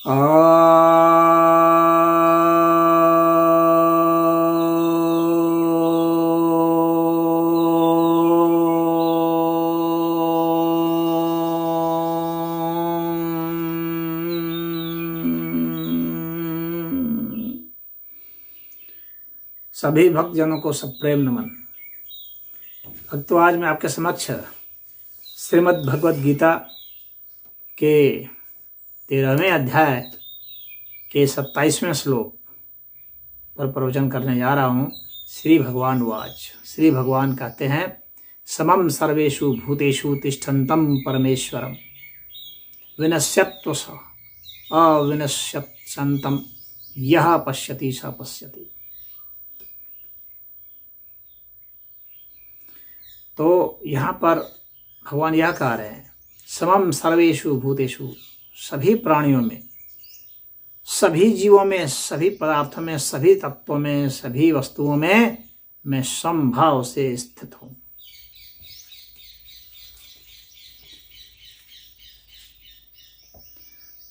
आ सभी भक्तजनों को सप्रेम नमन। भक्तों, आज मैं आपके समक्ष श्रीमद् भगवद गीता के 13वें अध्याय के 27वें श्लोक पर प्रवचन करने जा रहा हूँ। श्री भगवान वाच। श्री भगवान कहते हैं, समम सर्वेषु भूतेषु तिष्ठन्तं परमेश्वरं विनश्यत्व स अविनश्यत्सन्तं यः पश्यति स पश्यति। तो यहाँ पर भगवान यह कह रहे हैं, समम सर्वेषु भूतेषु, सभी प्राणियों में, सभी जीवों में, सभी पदार्थों में, सभी तत्वों में, सभी वस्तुओं में मैं समभाव से स्थित हूँ।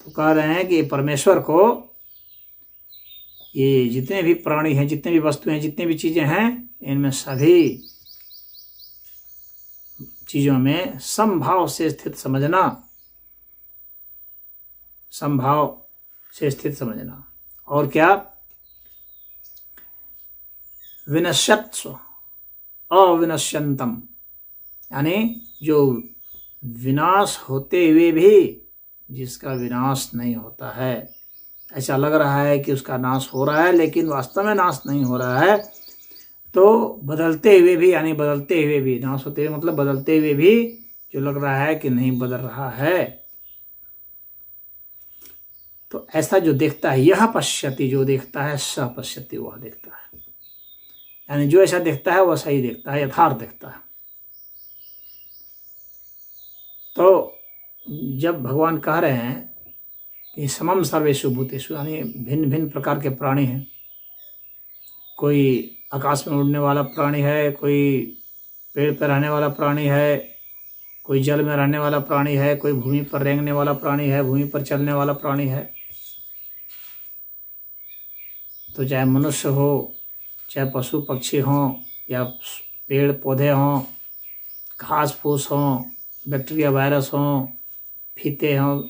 तो कह रहे हैं कि परमेश्वर को ये जितने भी प्राणी हैं, जितने भी वस्तुएं हैं, जितनी भी चीजें हैं, इनमें सभी चीजों में समभाव से स्थित समझना, समभाव से स्थित समझना। और क्या? विनश्यत्स्व अविनश्यन्तम, यानी जो विनाश होते हुए भी जिसका विनाश नहीं होता है। ऐसा लग रहा है कि उसका नाश हो रहा है, लेकिन वास्तव में नाश नहीं हो रहा है। तो बदलते हुए भी, यानी बदलते हुए भी, नाश होते हुए मतलब बदलते हुए भी जो लग रहा है कि नहीं बदल रहा है, तो ऐसा जो देखता है, यह पश्यति, जो देखता है, स पश्यति, वह देखता है। यानी जो ऐसा देखता है वह सही देखता है, यथार्थ देखता है। तो जब भगवान कह रहे हैं कि समम सर्वेषु भूतेषु, यानी भिन्न भिन्न प्रकार के प्राणी हैं। कोई आकाश में उड़ने वाला प्राणी है, कोई पेड़ पर रहने वाला प्राणी है, कोई जल में रहने वाला प्राणी है, कोई भूमि पर रेंगने वाला प्राणी है, भूमि पर चलने वाला प्राणी है। तो चाहे मनुष्य हो, चाहे पशु पक्षी हों, या पेड़ पौधे हों, घास फूस हों, बैक्टीरिया वायरस हों, फीते हों,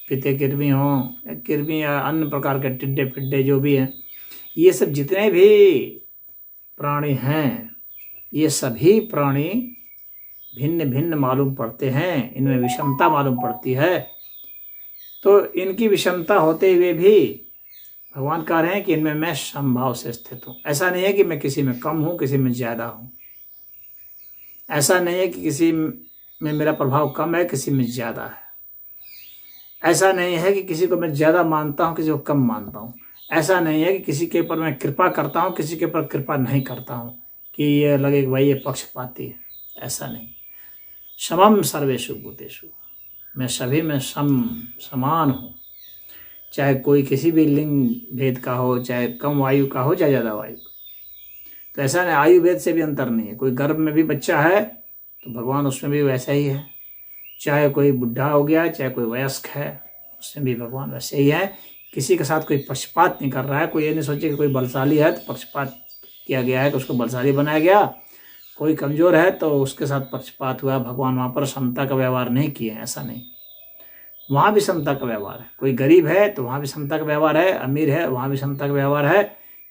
फीते कृमि हों, कृमि या अन्य प्रकार के टिड्डे फिड्डे जो भी हैं, ये सब जितने भी प्राणी हैं, ये सभी प्राणी भिन्न भिन्न मालूम पड़ते हैं, इनमें विषमता मालूम पड़ती है। तो इनकी विषमता होते हुए भी भगवान कह रहे हैं कि इनमें मैं समभाव से स्थित हूँ। ऐसा नहीं है कि मैं किसी में कम हूँ, किसी में ज़्यादा हूँ। ऐसा नहीं है कि किसी में मेरा प्रभाव कम है, किसी में ज़्यादा है। ऐसा नहीं है कि किसी को मैं ज़्यादा मानता हूँ, किसी को कम मानता हूँ। ऐसा नहीं है कि किसी के ऊपर मैं कृपा करता हूँ, किसी के ऊपर कृपा नहीं करता हूँ, कि ये लगे कि भाई ये पक्षपाती है। ऐसा नहीं। समम सर्वेषु भूतेषु, मैं सभी में समान हूँ। चाहे कोई किसी भी लिंग भेद का हो, चाहे कम आयु का हो, चाहे ज़्यादा आयु। तो ऐसा नहीं, आयु भेद से भी अंतर नहीं है। कोई गर्भ में भी बच्चा है तो भगवान उसमें भी वैसा ही है। चाहे कोई बुढ़ा हो गया, चाहे कोई वयस्क है, उसमें भी भगवान वैसे ही है। किसी के साथ कोई पक्षपात नहीं कर रहा है। कोई ये नहीं सोचे कि कोई बलशाली है तो पक्षपात किया गया है, कि उसको बलशाली बनाया गया। कोई कमज़ोर है तो उसके साथ पक्षपात हुआ। भगवान वहाँ पर समता का व्यवहार नहीं किए, ऐसा नहीं। वहाँ भी समता का व्यवहार है। कोई गरीब है तो वहाँ भी समता का व्यवहार है, अमीर है वहाँ भी समता का व्यवहार है,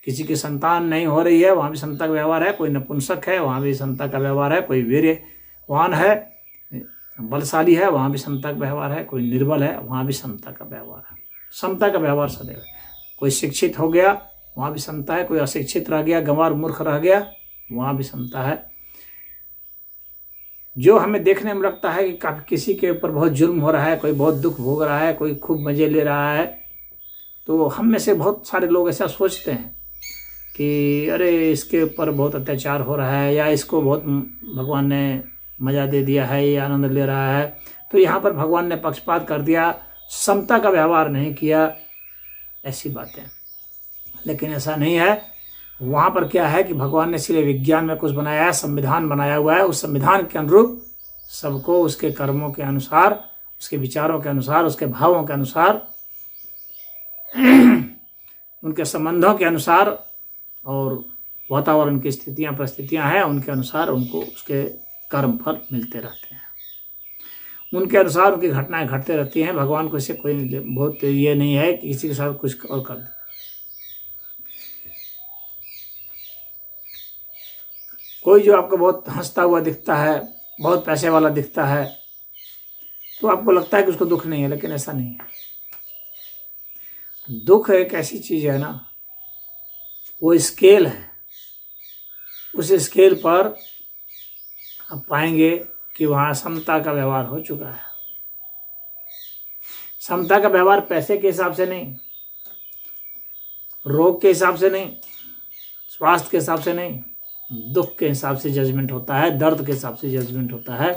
किसी की संतान नहीं हो रही है वहाँ भी समता का व्यवहार है, कोई नपुंसक है वहाँ भी समता का व्यवहार है, कोई वीर्यवान है, बलशाली है वहाँ भी समता का व्यवहार है, कोई निर्बल है वहाँ भी समता का व्यवहार है। समता का व्यवहार सदैव है। कोई शिक्षित हो गया वहाँ भी समता है, कोई अशिक्षित रह गया, गंवार मूर्ख रह गया, वहाँ भी समता है। जो हमें देखने में लगता है कि किसी के ऊपर बहुत जुल्म हो रहा है, कोई बहुत दुख भोग रहा है, कोई खूब मजे ले रहा है, तो हम में से बहुत सारे लोग ऐसा सोचते हैं कि अरे इसके ऊपर बहुत अत्याचार हो रहा है, या इसको बहुत भगवान ने मज़ा दे दिया है, ये आनंद ले रहा है। तो यहाँ पर भगवान ने पक्षपात कर दिया, समता का व्यवहार नहीं किया, ऐसी बातें। लेकिन ऐसा नहीं है। वहाँ पर क्या है कि भगवान ने इसलिए विज्ञान में कुछ बनाया है, संविधान बनाया हुआ है। उस संविधान के अनुरूप सबको उसके कर्मों के अनुसार, उसके विचारों के अनुसार, उसके भावों के अनुसार उनके संबंधों के अनुसार और वातावरण की स्थितियां परिस्थितियां हैं उनके अनुसार उनको उसके कर्म फल मिलते रहते हैं। उनके अनुसार उनकी घटनाएं घटते रहती हैं। भगवान को इससे कोई बहुत ये नहीं है कि किसी के साथ कुछ और कर दे। कोई जो आपको बहुत हंसता हुआ दिखता है, बहुत पैसे वाला दिखता है, तो आपको लगता है कि उसको दुख नहीं है, लेकिन ऐसा नहीं है। दुख एक ऐसी चीज है ना, वो स्केल है। उस स्केल पर आप पाएंगे कि वहाँ समता का व्यवहार हो चुका है। समता का व्यवहार पैसे के हिसाब से नहीं, रोग के हिसाब से नहीं, स्वास्थ्य के हिसाब से नहीं, दुख के हिसाब से जजमेंट होता है, दर्द के हिसाब से जजमेंट होता है।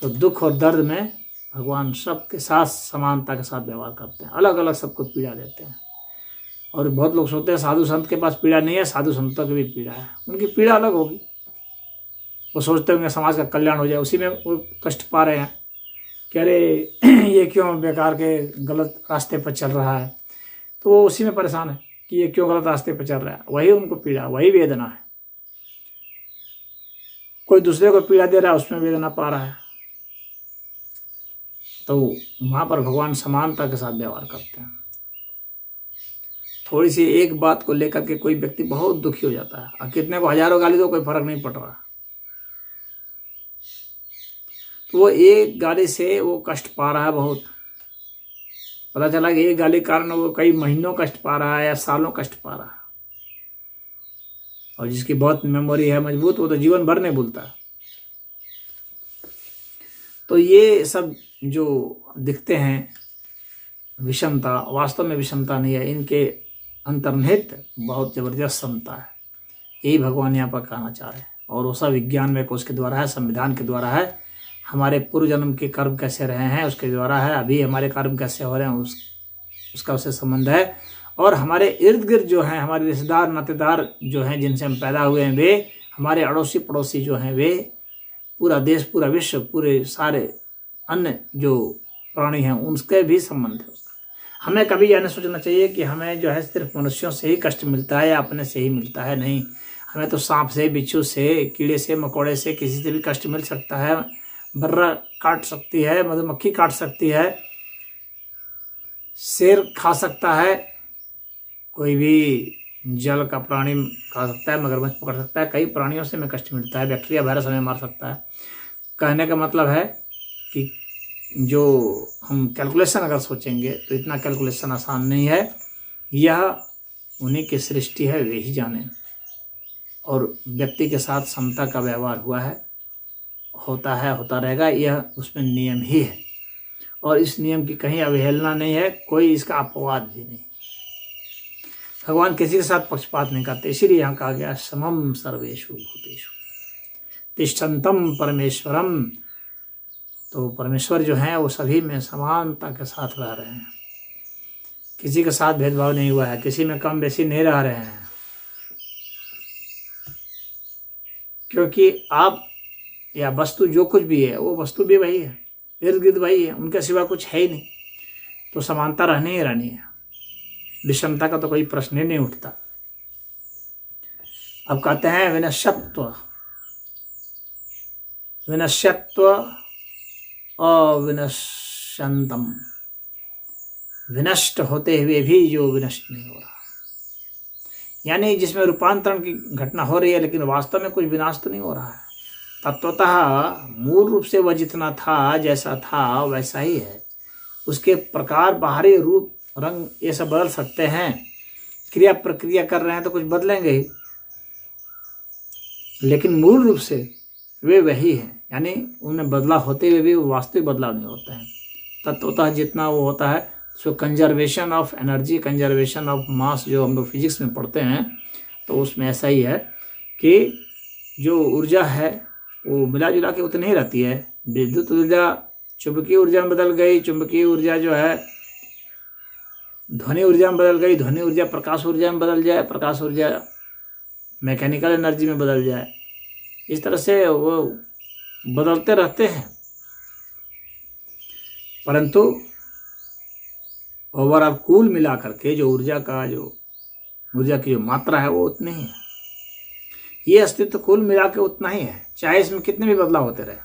तो दुख और दर्द में भगवान सबके साथ समानता के साथ व्यवहार करते हैं, अलग अलग सबको पीड़ा देते हैं। और बहुत लोग सोचते हैं साधु संत के पास पीड़ा नहीं है, साधु संतों की भी पीड़ा है, उनकी पीड़ा अलग होगी। वो सोचते होंगे समाज का कल्याण हो जाए, उसी में वो कष्ट पा रहे हैं कि अरे ये क्यों बेकार के गलत रास्ते पर चल रहा है, तो वो उसी में परेशान है कि ये क्यों गलत रास्ते पर चल रहा है। वही उनको पीड़ा, वही वेदना है। कोई दूसरे को पीड़ा दे रहा है, उसमें वेदना पा रहा है। तो वहाँ पर भगवान समानता के साथ व्यवहार करते हैं। थोड़ी सी एक बात को लेकर के कोई व्यक्ति बहुत दुखी हो जाता है, और कितने को हजारों गाली दो कोई फर्क नहीं पड़ रहा, तो वो एक गाली से वो कष्ट पा रहा है बहुत। पता चला कि एक गाली के कारण वो कई महीनों कष्ट पा रहा है या सालों कष्ट पा रहा है। और जिसकी बहुत मेमोरी है मजबूत, वो तो जीवन भर नहीं भूलता। तो ये सब जो दिखते हैं विषमता, वास्तव में विषमता नहीं है, इनके अंतर्निहित बहुत जबरदस्त समता है। यही भगवान यहाँ पर कहना चाह रहे हैं। और वो सब विज्ञान में कोश के द्वारा है, संविधान के द्वारा है, हमारे पूर्व जन्म के कर्म कैसे रहे हैं उसके द्वारा है, अभी हमारे कर्म कैसे हो रहे हैं उसका उससे संबंध है। और हमारे इर्द गिर्द जो हैं, हमारे रिश्तेदार नातेदार जो हैं, जिनसे हम पैदा हुए हैं, वे हमारे अड़ोसी पड़ोसी जो हैं, वे पूरा देश, पूरा विश्व, पूरे सारे अन्य जो प्राणी हैं, उनके भी संबंध है। हमें कभी यह नहीं सोचना चाहिए कि हमें जो है सिर्फ मनुष्यों से ही कष्ट मिलता है या अपने से ही मिलता है। नहीं, हमें तो सांप से, बिच्छू से, कीड़े से, मकोड़े से, किसी से भी कष्ट मिल सकता है। बर्रा काट सकती है, मधुमक्खी काट सकती है, शेर खा सकता है, कोई भी जल का प्राणी खा सकता है, मगरमच्छ पकड़ सकता है। कई प्राणियों से हमें कष्ट मिलता है, बैक्टीरिया वायरस हमें मार सकता है। कहने का मतलब है कि जो हम कैलकुलेशन अगर सोचेंगे तो इतना कैलकुलेशन आसान नहीं है। यह उन्हीं की सृष्टि है, वे ही जाने। और व्यक्ति के साथ समता का व्यवहार हुआ है, होता है, होता रहेगा, यह उसमें नियम ही है। और इस नियम की कहीं अवहेलना नहीं है, कोई इसका अपवाद भी नहीं। भगवान किसी के साथ पक्षपात नहीं करते, इसीलिए यहाँ कहा गया समम सर्वेषु भूतेषु तिष्ठन्तम परमेश्वरम। तो परमेश्वर जो हैं वो सभी में समानता के साथ रह रहे हैं, किसी के साथ भेदभाव नहीं हुआ है, किसी में कम बेसी नहीं रह रहे हैं। क्योंकि आप या वस्तु जो कुछ भी है, वो वस्तु भी वही है, इर्द गिर्द वही है, उनके सिवा कुछ है ही नहीं। तो समानता रहनी ही रहनी है, विषमता का तो कोई प्रश्न ही नहीं उठता। अब कहते हैं विनश्यत्व, विनश्यत्व अविनश्यंतम, विनष्ट होते हुए भी जो विनष्ट नहीं हो रहा, यानी जिसमें रूपांतरण की घटना हो रही है, लेकिन वास्तव में कुछ विनाश तो नहीं हो रहा है। तत्वतः मूल रूप से वह जितना था, जैसा था वैसा ही है। उसके प्रकार, बाहरी रूप, रंग, ये सब बदल सकते हैं, क्रिया प्रक्रिया कर रहे हैं तो कुछ बदलेंगे ही, लेकिन मूल रूप से वे वही हैं। यानी उनमें बदलाव होते हुए भी वास्तविक बदलाव नहीं होता है। तत्वतः जितना वो होता है, so conservation of energy, conservation of mass, जो हम लोग फिजिक्स में पढ़ते हैं, तो उसमें ऐसा ही है कि जो ऊर्जा है वो मिला जुला के उतनी ही रहती है। विद्युत ऊर्जा चुंबकीय ऊर्जा में बदल गई, चुंबकीय ऊर्जा जो है ध्वनि ऊर्जा में बदल गई, ध्वनि ऊर्जा प्रकाश ऊर्जा में बदल जाए, प्रकाश ऊर्जा मैकेनिकल एनर्जी में बदल जाए। इस तरह से वो बदलते रहते हैं, परंतु ओवरऑल कुल मिला करके जो ऊर्जा की जो मात्रा है वो उतनी ही है। ये अस्तित्व कुल मिला के उतना ही है, चाहे इसमें कितने भी बदलाव होते रहे।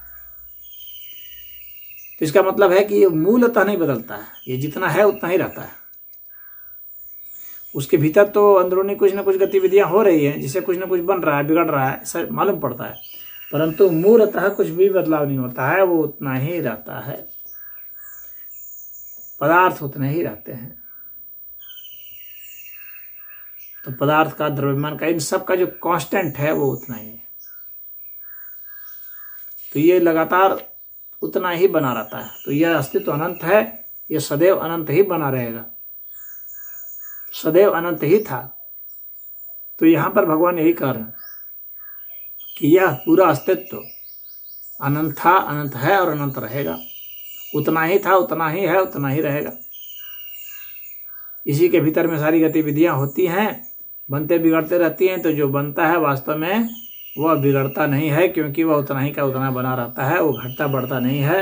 तो इसका मतलब है कि ये मूलतः नहीं बदलता है, ये जितना है उतना ही रहता है। उसके भीतर तो अंदरूनी कुछ ना कुछ गतिविधियां हो रही हैं, जिससे कुछ ना कुछ बन रहा है, बिगड़ रहा है, ऐसा मालूम पड़ता है, परंतु मूलतः कुछ भी बदलाव नहीं होता है, वो उतना ही रहता है। पदार्थ उतने ही रहते हैं। तो पदार्थ का, द्रव्यमान का, इन सब का जो कांस्टेंट है वो उतना ही है। तो ये लगातार उतना ही बना रहता है। तो यह अस्तित्व अनंत है, ये सदैव अनंत ही बना रहेगा, सदैव अनंत ही था। तो यहां पर भगवान यही कह रहे हैं कि यह पूरा अस्तित्व अनंत था, अनंत है और अनंत रहेगा। उतना ही था, उतना ही है, उतना ही रहेगा। इसी के भीतर में सारी गतिविधियां होती हैं, बनते बिगड़ते रहती हैं। तो जो बनता है वास्तव में वह बिगड़ता नहीं है, क्योंकि वह उतना ही का उतना बना रहता है, वो घटता बढ़ता नहीं है।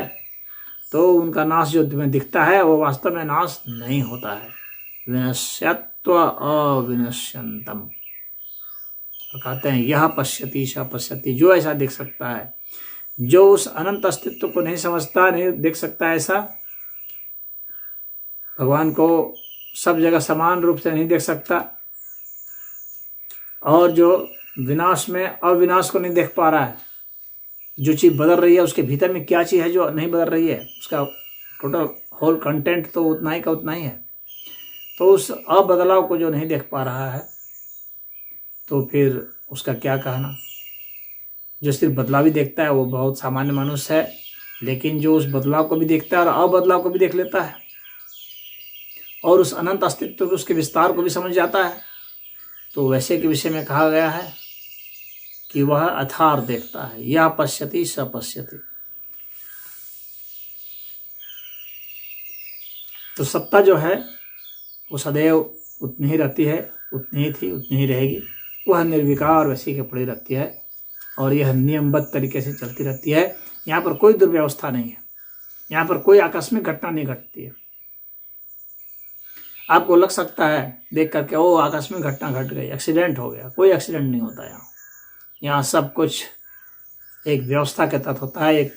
तो उनका नाश जो तुम्हें दिखता है वो वास्तव में नाश नहीं होता है। विनश्यत्व अविनश्यंतम, कहते हैं यह पश्यति स पश्यति, जो ऐसा देख सकता है, जो उस अनंत अस्तित्व को नहीं समझता, नहीं देख सकता, ऐसा भगवान को सब जगह समान रूप से नहीं देख सकता, और जो विनाश में अविनाश को नहीं देख पा रहा है, जो चीज़ बदल रही है उसके भीतर में क्या चीज़ है जो नहीं बदल रही है, उसका टोटल होल कंटेंट तो उतना ही का उतना ही है। तो उस अबदलाव को जो नहीं देख पा रहा है, तो फिर उसका क्या कहना। जो सिर्फ बदलाव ही देखता है वो बहुत सामान्य मनुष्य है, लेकिन जो उस बदलाव को भी देखता है और अबदलाव को भी देख लेता है, और उस अनंत अस्तित्व के, उसके विस्तार को भी समझ जाता है, तो वैसे के विषय में कहा गया है कि वह अथार देखता है, या पश्यति स पश्यति। तो सत्ता जो है वो सदैव उतनी ही रहती है, उतनी ही थी, उतनी ही रहेगी। वह निर्विकार वैसी के पड़ी रहती है, और यह नियमबद्ध तरीके से चलती रहती है। यहाँ पर कोई दुर्व्यवस्था नहीं है, यहाँ पर कोई आकस्मिक घटना नहीं घटती है। आपको लग सकता है देख करके, ओ आकस्मिक घटना घट गई, एक्सीडेंट हो गया। कोई एक्सीडेंट नहीं होता यहाँ सब कुछ एक व्यवस्था के तहत होता है, एक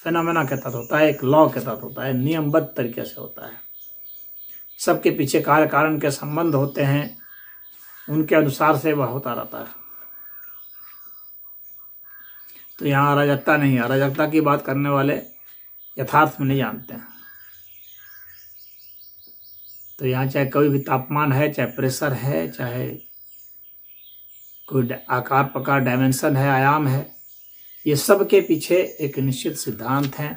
फेनोमेना के तहत होता है, एक लॉ के तहत होता है, नियमबद्ध तरीके से होता है। सबके पीछे कार्य कारण के संबंध होते हैं, उनके अनुसार से वह होता रहता है। तो यहाँ अराजकता नहीं है। अराजकता की बात करने वाले यथार्थ में नहीं जानते हैं। तो यहाँ चाहे कोई भी तापमान है, चाहे प्रेशर है, चाहे कोई आकार प्रकार डायमेंशन है, आयाम है, ये सब के पीछे एक निश्चित सिद्धांत हैं,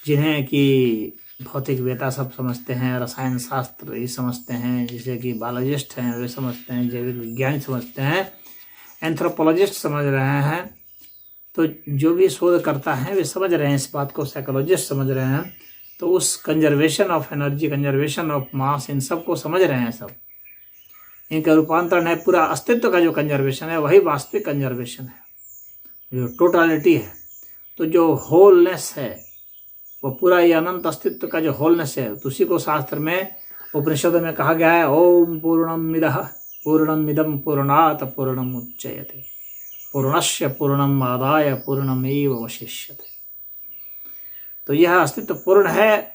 जिन्हें कि भौतिक वेता सब समझते हैं, रसायन शास्त्र ये समझते हैं, जैसे कि बायोलॉजिस्ट हैं वे समझते हैं, जैविक विज्ञानी समझते हैं, एंथ्रोपोलॉजिस्ट समझ रहे हैं। तो जो भी शोध करता है वे समझ रहे हैं इस बात को, साइकोलॉजिस्ट समझ रहे हैं। तो उस conservation of energy, conservation of mass, इन सब को समझ रहे हैं सब। इनका रूपांतरण है, पूरा अस्तित्व का जो कंजर्वेशन है वही वास्तविक कंजर्वेशन है, जो टोटलिटी है। तो जो होलनेस है वो पूरा ये अनंत अस्तित्व का जो होलनेस है, तो उसी को शास्त्र में उपनिषदों में कहा गया है, ओम पूर्णमिदः पूर्णमिदं पूर्णात् पूर्णमुदच्यते पूर्णस्य पूर्णमादाय पूर्णमेव अवशिष्यते। तो यह अस्तित्व पूर्ण है,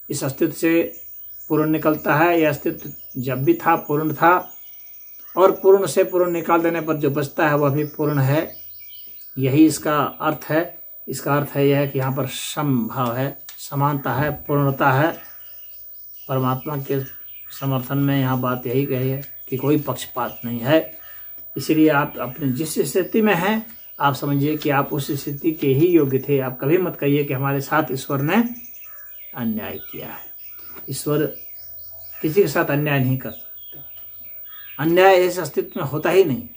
इस अस्तित्व से पूर्ण निकलता है। यह अस्तित्व जब भी था पूर्ण था, और पूर्ण से पूर्ण निकाल देने पर जो बचता है वह भी पूर्ण है। यही इसका अर्थ है। इसका अर्थ है यह कि यहाँ पर समभाव है, समानता है, पूर्णता है। परमात्मा के समर्थन में यहाँ बात यही कही है कि कोई पक्षपात नहीं है। इसलिए आप अपने जिस स्थिति में हैं, आप समझिए कि आप उस स्थिति के ही योग्य थे। आप कभी मत कहिए कि हमारे साथ ईश्वर ने अन्याय किया है। ईश्वर किसी के साथ अन्याय नहीं कर सकते। अन्याय इस अस्तित्व में होता ही नहीं।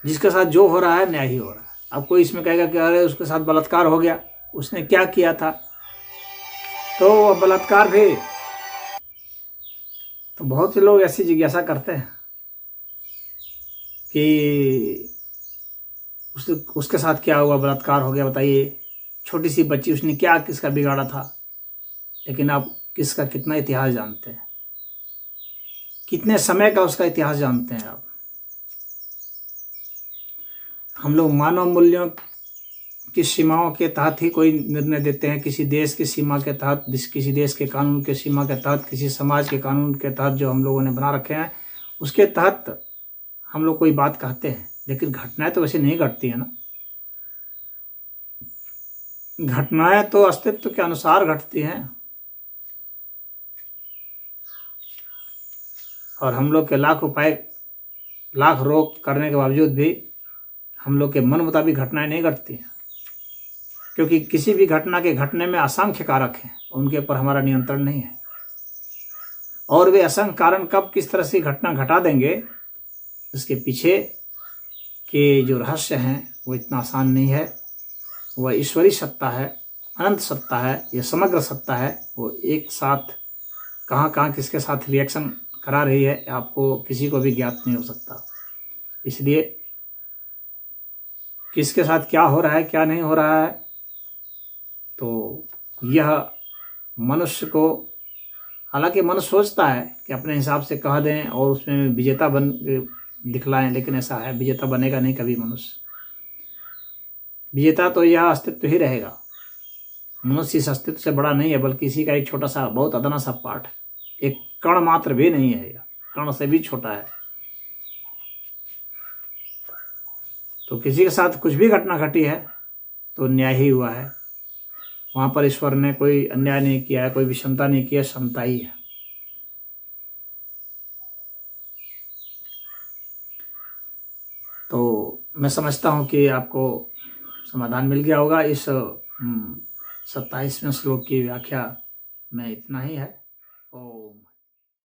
जिसके साथ जो हो रहा है न्याय ही हो रहा है। अब कोई इसमें कहेगा कि अरे उसके साथ बलात्कार हो गया, उसने क्या किया था, तो वह बलात्कार भी। तो बहुत से लोग ऐसी जिज्ञासा करते हैं कि उसके साथ क्या हुआ, बलात्कार हो गया, बताइए। छोटी सी बच्ची, उसने क्या किसका बिगाड़ा था। लेकिन आप किसका कितना इतिहास जानते हैं, कितने समय का उसका इतिहास जानते हैं आप। हम लोग मानव मूल्यों की सीमाओं के तहत ही कोई निर्णय देते हैं, किसी देश की सीमा के तहत, किसी देश के कानून के सीमा के तहत, किसी समाज के कानून के तहत जो हम लोगों ने बना रखे हैं उसके तहत हम लोग कोई बात कहते हैं। लेकिन घटनाएं तो वैसे नहीं घटती है ना, घटनाएं तो अस्तित्व के अनुसार घटती हैं। और हम लोग के लाख उपाय, लाख रोक करने के बावजूद भी हम लोग के मन मुताबिक घटनाएं नहीं घटती हैं, क्योंकि किसी भी घटना के घटने में असंख्य कारक हैं, उनके ऊपर हमारा नियंत्रण नहीं है। और वे असंख्य कारण कब किस तरह से घटना घटा देंगे, इसके पीछे के जो रहस्य हैं वो इतना आसान नहीं है। वह ईश्वरीय सत्ता है, अनंत सत्ता है, यह समग्र सत्ता है। वो एक साथ कहाँ कहाँ किसके साथ रिएक्शन करा रही है आपको किसी को भी ज्ञात नहीं हो सकता। इसलिए किसके साथ क्या हो रहा है क्या नहीं हो रहा है, तो यह मनुष्य को, हालांकि मनुष्य सोचता है कि अपने हिसाब से कह दें और उसमें विजेता बन दिखलाएं, लेकिन ऐसा है विजेता बनेगा नहीं कभी मनुष्य। विजेता तो यह अस्तित्व ही रहेगा। मनुष्य इस अस्तित्व से बड़ा नहीं है, बल्कि इसी का एक छोटा सा बहुत अदना सा पार्ट है, एक कण मात्र भी नहीं है, यह कण से भी छोटा है। तो किसी के साथ कुछ भी घटना घटी है तो न्याय ही हुआ है, वहां पर ईश्वर ने कोई अन्याय नहीं किया है, कोई विषमता नहीं किया, समता ही है। तो मैं समझता हूं कि आपको समाधान मिल गया होगा। इस 27वें श्लोक की व्याख्या में इतना ही है। ओम।